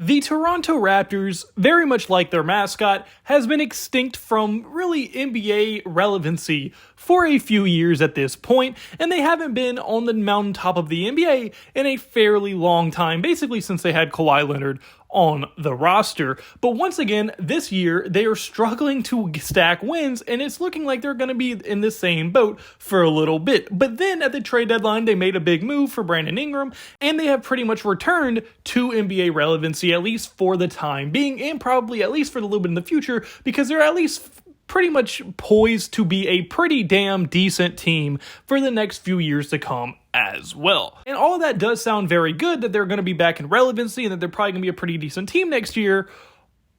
The Toronto Raptors, very much like their mascot, has been extinct from really NBA relevancy for a few years at this point, and they haven't been on the mountaintop of the NBA in a fairly long time, basically since they had Kawhi Leonard on the roster. But once again, this year, they are struggling to stack wins, and it's looking like they're going to be in the same boat for a little bit. But then at the trade deadline, they made a big move for Brandon Ingram, and they have pretty much returned to NBA relevancy, at least for the time being, and probably at least for a little bit in the future, because they're at least pretty much poised to be a pretty damn decent team for the next few years to come as well. And all of that does sound very good, that they're going to be back in relevancy and that they're probably going to be a pretty decent team next year.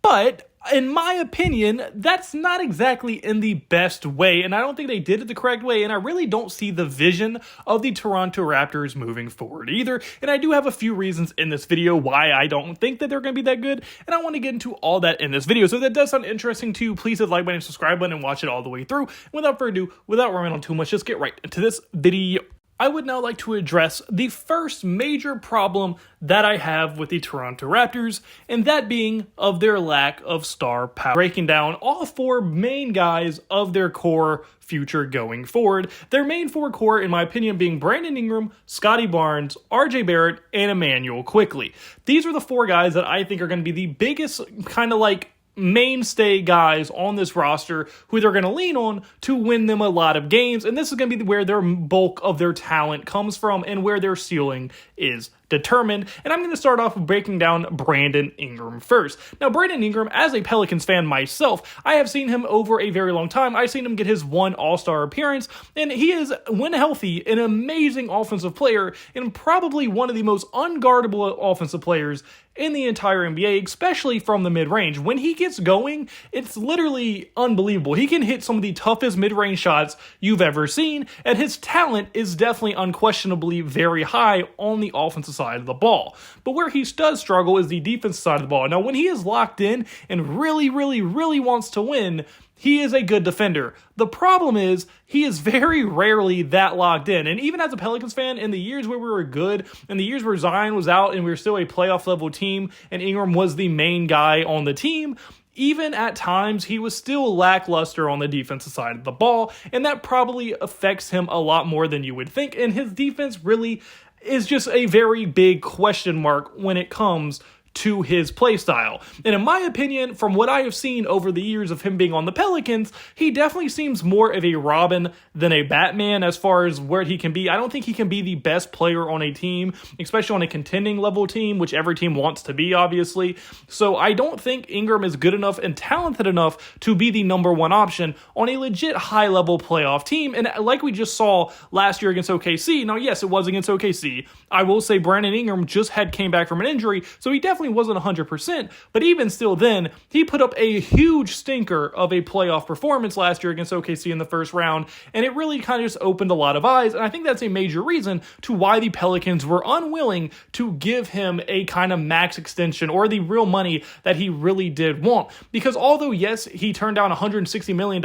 But in my opinion, that's not exactly in the best way, and I don't think they did it the correct way, and I really don't see the vision of the Toronto Raptors moving forward either. And I do have a few reasons in this video why I don't think that they're going to be that good, and I want to get into all that in this video. So if that does sound interesting to you, please hit the like button and subscribe button and watch it all the way through. And without further ado, without running on too much, let's get right into this video. I would now like to address the first major problem that I have with the Toronto Raptors, and that being of their lack of star power. Breaking down all four main guys of their core future going forward. Their main four core, in my opinion, being Brandon Ingram, Scottie Barnes, RJ Barrett, and Emmanuel Quickley. These are the four guys that I think are going to be the biggest kind of like mainstay guys on this roster who they're going to lean on to win them a lot of games, and this is going to be where their bulk of their talent comes from and where their ceiling is determined. And I'm going to start off with breaking down Brandon Ingram first. Now, Brandon Ingram, as a Pelicans fan myself, I have seen him over a very long time. I've seen him get his one All-Star appearance, and he is, when healthy, an amazing offensive player and probably one of the most unguardable offensive players in the entire NBA, especially from the mid-range. When he gets going, it's literally unbelievable. He can hit some of the toughest mid-range shots you've ever seen, and his talent is definitely unquestionably very high on the offensive side of the ball. But where he does struggle is the defensive side of the ball. Now, when he is locked in and really wants to win, he is a good defender. The problem is, he is very rarely that locked in. And even as a Pelicans fan, in the years where we were good, in the years where Zion was out and we were still a playoff level team, and Ingram was the main guy on the team, even at times, he was still lackluster on the defensive side of the ball, and that probably affects him a lot more than you would think. And his defense really is just a very big question mark when it comes to his play style. And in my opinion, from what I have seen over the years of him being on the Pelicans, he definitely seems more of a Robin than a Batman as far as where he can be. I don't think he can be the best player on a team, especially on a contending level team, which every team wants to be, obviously. So I don't think Ingram is good enough and talented enough to be the number one option on a legit high-level playoff team. And like we just saw last year against OKC, now yes, it was against OKC. I will say Brandon Ingram just came back from an injury, so he definitely wasn't 100%, but even still then, he put up a huge stinker of a playoff performance last year against OKC in the first round, and it really kind of just opened a lot of eyes, and I think that's a major reason to why the Pelicans were unwilling to give him a kind of max extension or the real money that he really did want. Because although, yes, he turned down $160 million,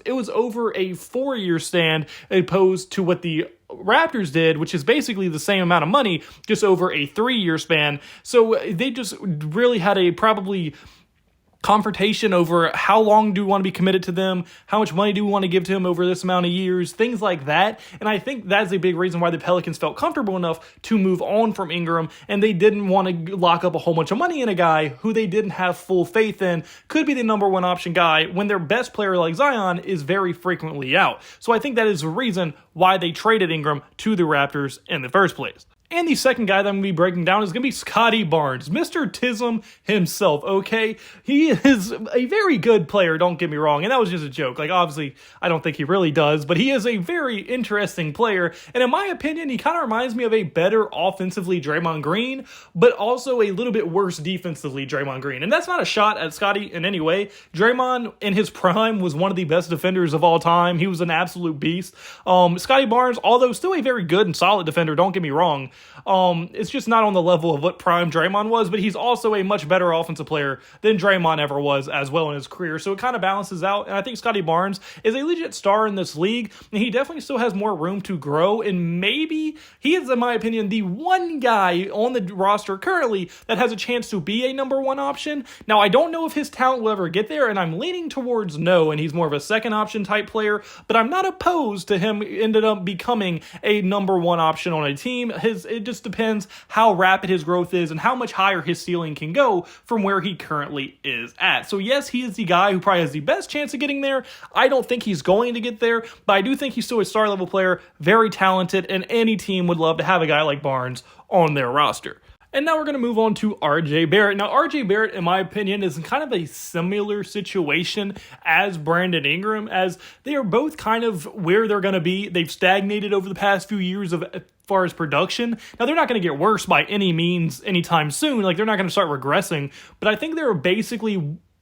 it was over a 4-year stand opposed to what the Raptors did, which is basically the same amount of money, just over a 3-year span. So they just really had a probably confrontation over how long do we want to be committed to them, how much money do we want to give to him over this amount of years, things like that. And I think that's a big reason why the Pelicans felt comfortable enough to move on from Ingram, and they didn't want to lock up a whole bunch of money in a guy who they didn't have full faith in could be the number one option guy when their best player like Zion is very frequently out. So I think that is the reason why they traded Ingram to the Raptors in the first place. And the second guy that I'm going to be breaking down is going to be Scottie Barnes, Mr. Tism himself, okay? He is a very good player, don't get me wrong, and that was just a joke. Like, obviously, I don't think he really does, but he is a very interesting player, and in my opinion, he kind of reminds me of a better offensively Draymond Green, but also a little bit worse defensively Draymond Green. And that's not a shot at Scottie in any way. Draymond, in his prime, was one of the best defenders of all time. He was an absolute beast. Scottie Barnes, although still a very good and solid defender, don't get me wrong, It's just not on the level of what prime Draymond was, but he's also a much better offensive player than Draymond ever was as well in his career. So it kind of balances out. And I think Scottie Barnes is a legit star in this league, and he definitely still has more room to grow. And maybe he is, in my opinion, the one guy on the roster currently that has a chance to be a number one option. Now, I don't know if his talent will ever get there, and I'm leaning towards no, and he's more of a second option type player, but I'm not opposed to him ended up becoming a number one option on a team. It just depends how rapid his growth is and how much higher his ceiling can go from where he currently is at. So yes, he is the guy who probably has the best chance of getting there. I don't think he's going to get there, but I do think he's still a star level player, very talented, and any team would love to have a guy like Barnes on their roster. And now we're going to move on to RJ Barrett. Now, RJ Barrett, in my opinion, is in kind of a similar situation as Brandon Ingram, as they are both kind of where they're going to be. They've stagnated over the past few years as far as production. Now, they're not going to get worse by any means anytime soon. Like, they're not going to start regressing. But I think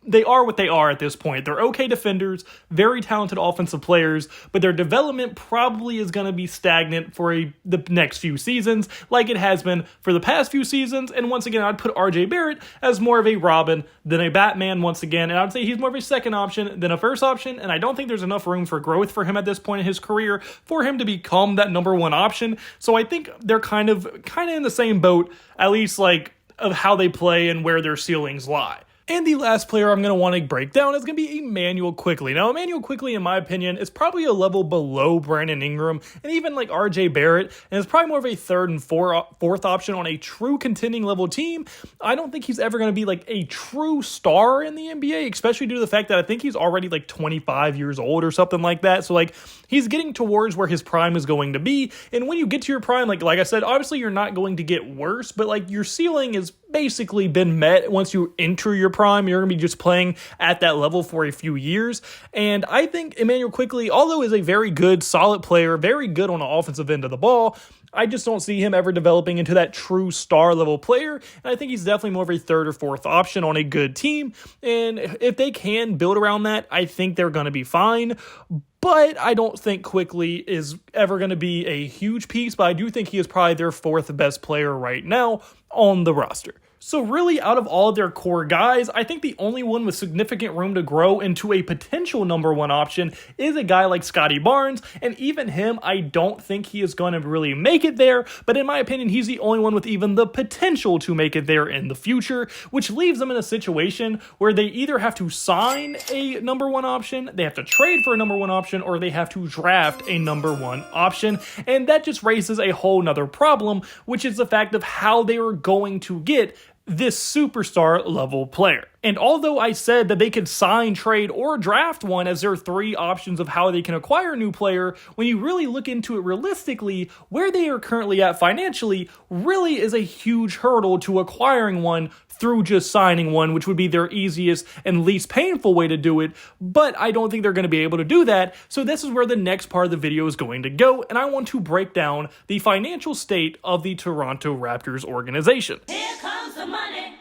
they are what they are at this point. They're okay defenders, very talented offensive players, but their development probably is going to be stagnant for the next few seasons, like it has been for the past few seasons. And once again, I'd put RJ Barrett as more of a Robin than a Batman once again, and I'd say he's more of a second option than a first option, and I don't think there's enough room for growth for him at this point in his career for him to become that number one option. So I think they're kind of in the same boat, at least like of how they play and where their ceilings lie. And the last player I'm going to want to break down is going to be Immanuel Quickley. Now, Immanuel Quickley, in my opinion, is probably a level below Brandon Ingram and even like RJ Barrett, and is probably more of a third and fourth option on a true contending level team. I don't think he's ever going to be like a true star in the NBA, especially due to the fact that I think he's already like 25 years old or something like that. So like he's getting towards where his prime is going to be. And when you get to your prime, like I said, obviously you're not going to get worse, but like your ceiling has basically been met once you enter your prime. You're going to be just playing at that level for a few years. And I think Immanuel Quickley, although is a very good, solid player, very good on the offensive end of the ball, I just don't see him ever developing into that true star level player. And I think he's definitely more of a third or fourth option on a good team. And if they can build around that, I think they're going to be fine. But I don't think Quickley is ever going to be a huge piece, but I do think he is probably their fourth best player right now on the roster. So really, out of all of their core guys, I think the only one with significant room to grow into a potential number one option is a guy like Scottie Barnes, and even him, I don't think he is going to really make it there, but in my opinion, he's the only one with even the potential to make it there in the future, which leaves them in a situation where they either have to sign a number one option, they have to trade for a number one option, or they have to draft a number one option, and that just raises a whole nother problem, which is the fact of how they are going to get this superstar level player. And although I said that they could sign, trade, or draft one as their three options of how they can acquire a new player, when you really look into it realistically, where they are currently at financially really is a huge hurdle to acquiring one through just signing one, which would be their easiest and least painful way to do it, but I don't think they're going to be able to do that, so this is where the next part of the video is going to go, and I want to break down the financial state of the Toronto Raptors organization. Here comes the money.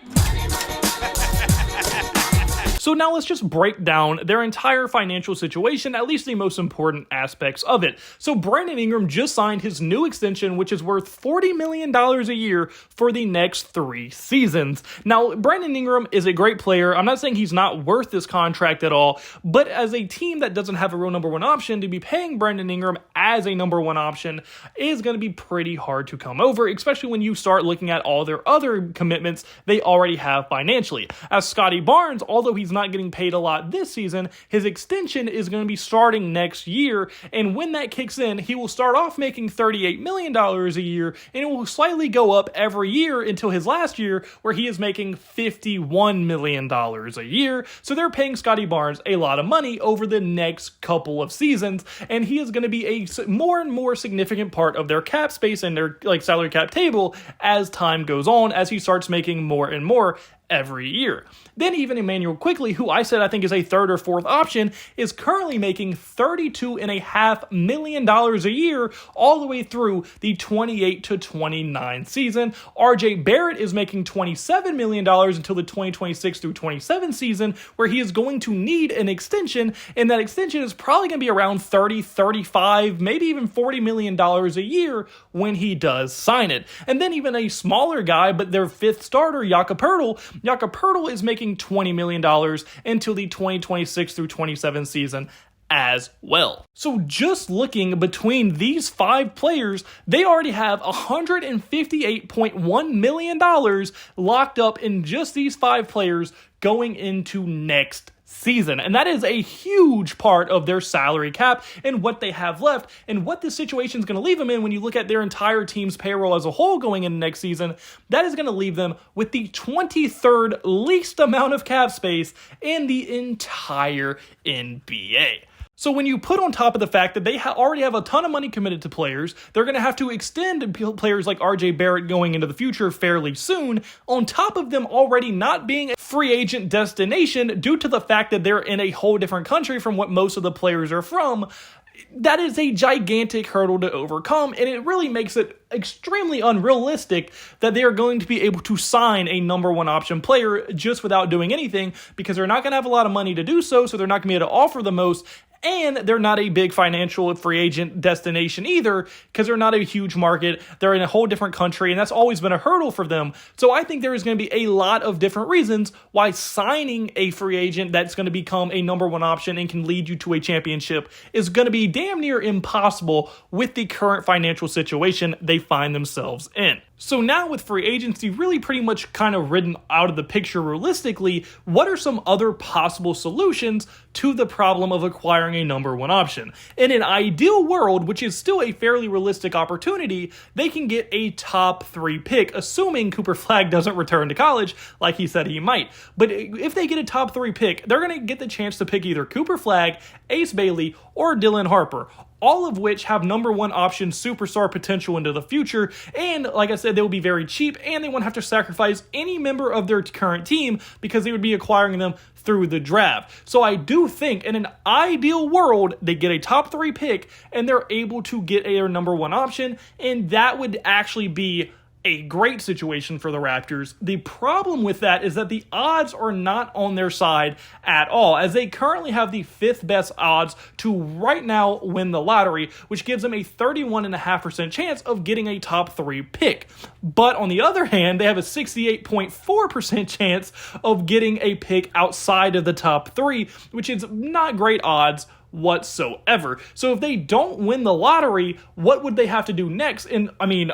So now let's just break down their entire financial situation, at least the most important aspects of it. So Brandon Ingram just signed his new extension, which is worth $40 million a year for the next 3 seasons. Now, Brandon Ingram is a great player. I'm not saying he's not worth this contract at all, but as a team that doesn't have a real number one option, to be paying Brandon Ingram as a number one option is going to be pretty hard to come over, especially when you start looking at all their other commitments they already have financially. As Scottie Barnes, although he's not getting paid a lot this season, his extension is going to be starting next year, and when that kicks in, he will start off making $38 million a year, and it will slightly go up every year until his last year, where he is making $51 million a year. So they're paying Scottie Barnes a lot of money over the next couple of seasons, and he is going to be a more and more significant part of their cap space and their salary cap table as time goes on, as he starts making more and more every year. Then even Emmanuel Quickley, who I said I think is a third or fourth option, is currently making $32.5 million a year all the way through the 28 to 29 season. RJ Barrett is making $27 million until the 2026 through 27 season, where he is going to need an extension, and that extension is probably going to be around 30, 35, maybe even $40 million a year when he does sign it. And then even a smaller guy, but their fifth starter, Jakob Poeltl is making $20 million until the 2026 through 27 season as well. So just looking between these five players, they already have $158.1 million locked up in just these five players going into next season. And that is a huge part of their salary cap and what they have left, and what this situation is going to leave them in when you look at their entire team's payroll as a whole going into next season. That is going to leave them with the 23rd least amount of cap space in the entire NBA. So when you put on top of the fact that they already have a ton of money committed to players, they're going to have to extend players like RJ Barrett going into the future fairly soon, on top of them already not being a free agent destination due to the fact that they're in a whole different country from what most of the players are from. That is a gigantic hurdle to overcome, and it really makes it extremely unrealistic that they are going to be able to sign a number one option player just without doing anything, because they're not going to have a lot of money to do so they're not going to be able to offer the most, and they're not a big financial free agent destination either, because they're not a huge market. They're in a whole different country, and that's always been a hurdle for them. So I think there is going to be a lot of different reasons why signing a free agent that's going to become a number one option and can lead you to a championship is going to be damn near impossible with the current financial situation they find themselves in. So now with free agency really pretty much kind of ridden out of the picture realistically, what are some other possible solutions to the problem of acquiring a number one option? In an ideal world, which is still a fairly realistic opportunity, they can get a top 3 pick, assuming Cooper Flagg doesn't return to college like he said he might. But if they get a top 3 pick, they're going to get the chance to pick either Cooper Flagg, Ace Bailey, or Dylan Harper, all of which have number one option superstar potential into the future. And like I said, they will be very cheap, and they won't have to sacrifice any member of their current team because they would be acquiring them through the draft. So I do think in an ideal world, they get a top 3 pick and they're able to get a number one option, and that would actually be a great situation for the Raptors. The problem with that is that the odds are not on their side at all, as they currently have the 5th best odds to right now win the lottery, which gives them a 31.5% chance of getting a top 3 pick. But on the other hand, they have a 68.4% chance of getting a pick outside of the top 3, which is not great odds whatsoever. So if they don't win the lottery, what would they have to do next? And I mean,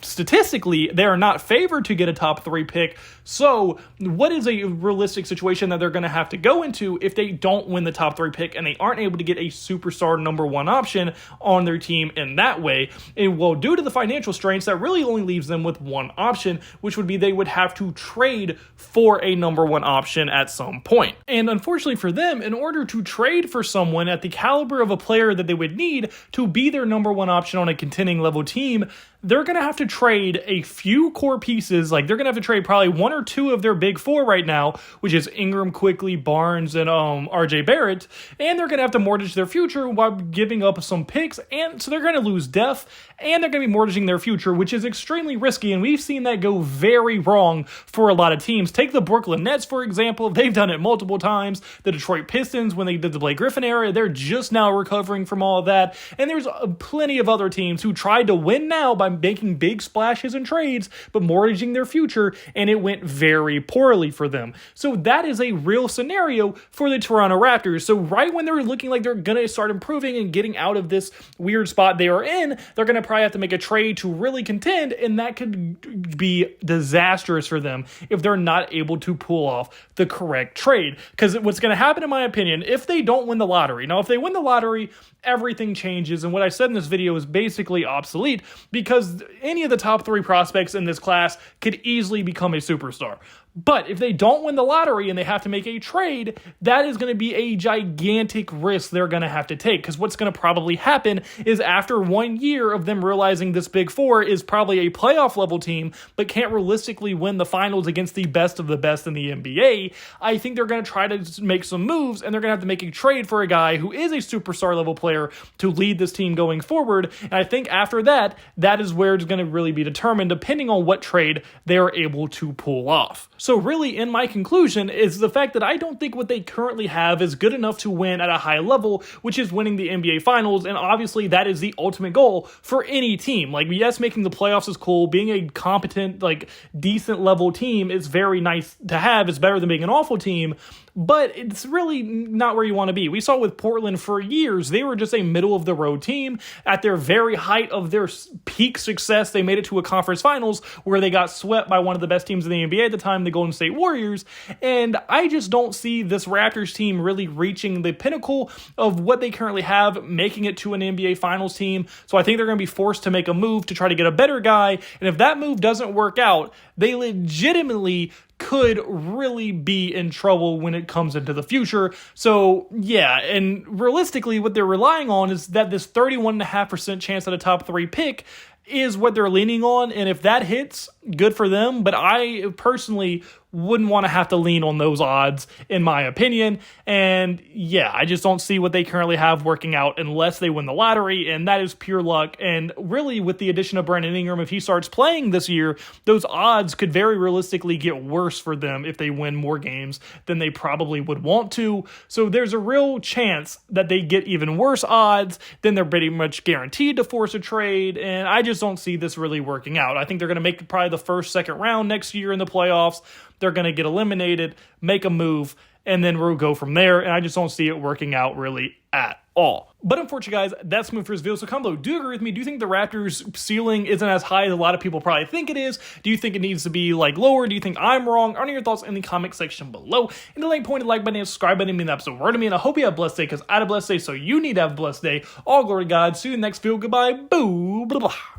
statistically, they are not favored to get a top 3 pick. So what is a realistic situation that they're going to have to go into if they don't win the top 3 pick and they aren't able to get a superstar number one option on their team in that way? And well, due to the financial strains, that really only leaves them with one option, which would be they would have to trade for a number one option at some point. And unfortunately for them, in order to trade for someone at the caliber of a player that they would need to be their number one option on a contending level team, they're going to have to trade a few core pieces. Like, they're going to have to trade probably 1 or 2 of their big 4 right now, which is Ingram, Quickley, Barnes, and RJ Barrett. And they're going to have to mortgage their future while giving up some picks. And so they're going to lose depth, and they're going to be mortgaging their future, which is extremely risky. And we've seen that go very wrong for a lot of teams. Take the Brooklyn Nets, for example. They've done it multiple times. The Detroit Pistons, when they did the Blake Griffin era, they're just now recovering from all of that. And there's plenty of other teams who tried to win now by making big splashes and trades, but mortgaging their future, and it went very poorly for them. So that is a real scenario for the Toronto Raptors. So right when they're looking like they're going to start improving and getting out of this weird spot they are in, they're going to probably have to make a trade to really contend, and that could be disastrous for them if they're not able to pull off the correct trade. Because what's going to happen, in my opinion, if they don't win the lottery, now if they win the lottery, everything changes, and what I said in this video is basically obsolete, because any of the top 3 prospects in this class could easily become a superstar. But if they don't win the lottery and they have to make a trade, that is going to be a gigantic risk they're going to have to take. Because what's going to probably happen is after 1 year of them realizing this Big Four is probably a playoff level team, but can't realistically win the finals against the best of the best in the NBA, I think they're going to try to make some moves, and they're going to have to make a trade for a guy who is a superstar level player to lead this team going forward. And I think after that, that is where it's going to really be determined, depending on what trade they are able to pull off. So really, in my conclusion, is the fact that I don't think what they currently have is good enough to win at a high level, which is winning the NBA Finals, and obviously that is the ultimate goal for any team. Like, yes, making the playoffs is cool, being a competent, like, decent level team is very nice to have, it's better than being an awful team, but it's really not where you want to be. We saw with Portland for years, they were just a middle-of-the-road team. At their very height of their peak success, they made it to a conference finals where they got swept by one of the best teams in the NBA at the time, the Golden State Warriors, and I just don't see this Raptors team really reaching the pinnacle of what they currently have, making it to an NBA Finals team. So I think they're going to be forced to make a move to try to get a better guy, and if that move doesn't work out, they legitimately could really be in trouble when it comes into the future. So yeah, and realistically what they're relying on is that this 31.5% chance at a top 3 pick is what they're leaning on, and if that hits, good for them, but I personally wouldn't want to have to lean on those odds, in my opinion. And yeah, I just don't see what they currently have working out unless they win the lottery, and that is pure luck. And really, with the addition of Brandon Ingram, if he starts playing this year, those odds could very realistically get worse for them if they win more games than they probably would want to. So there's a real chance that they get even worse odds, then they're pretty much guaranteed to force a trade, and I just don't see this really working out. I think they're going to make probably the first, second round next year in the playoffs. They're going to get eliminated, make a move, and then we'll go from there. And I just don't see it working out really at all. But unfortunately, guys, that's Move for this video. So comment below. Do you agree with me? Do you think the Raptors ceiling isn't as high as a lot of people probably think it is? Do you think it needs to be like lower? Do you think I'm wrong? What are your thoughts in the comment section below? And the link pointed like button and subscribe button mean the absolute word to me. And I hope you have a blessed day, because I had a blessed day, so you need to have a blessed day. All glory to God. See you in the next video. Goodbye. Boo. Blah, blah.